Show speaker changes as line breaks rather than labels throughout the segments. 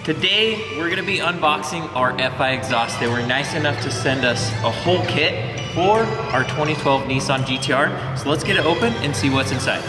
Today, we're gonna be unboxing our FI exhaust. They were nice enough to send us a whole kit for our 2012 Nissan GTR. So let's get it open and see what's inside.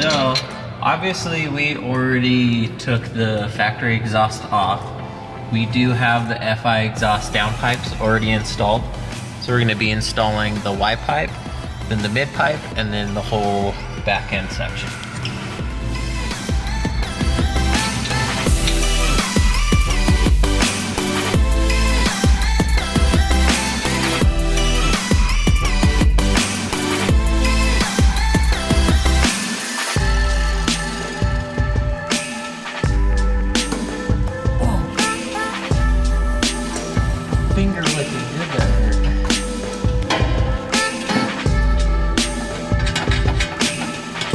So, obviously we already took the factory exhaust off. We do have the FI exhaust downpipes already installed. So we're gonna be installing the Y pipe, then the mid pipe, and then the whole back end section. Finger licking good there.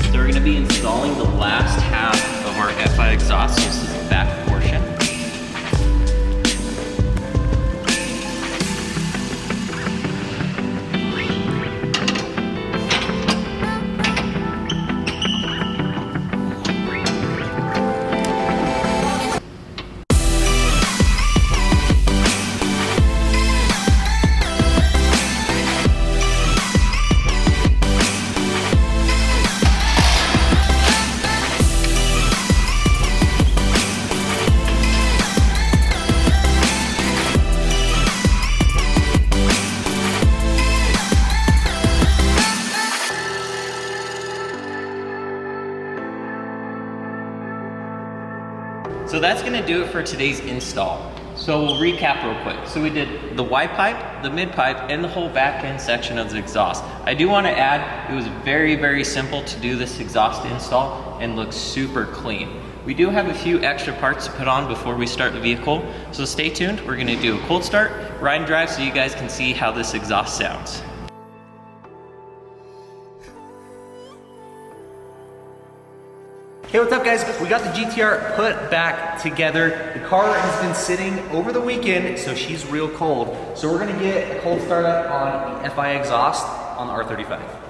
So we're going to be installing the last half of our FI exhaust. This is the back portion. So that's gonna do it for today's install. So we'll recap real quick. So we did the Y pipe, the mid pipe, and the whole back end section of the exhaust. I do wanna add, it was very, very simple to do this exhaust install and looks super clean. We do have a few extra parts to put on before we start the vehicle. So stay tuned, we're gonna do a cold start, ride and drive so you guys can see how this exhaust sounds.
Hey, what's up guys? We got the GTR put back together. The car has been sitting over the weekend, so she's real cold. So we're gonna get a cold start up on the FI exhaust on the R35.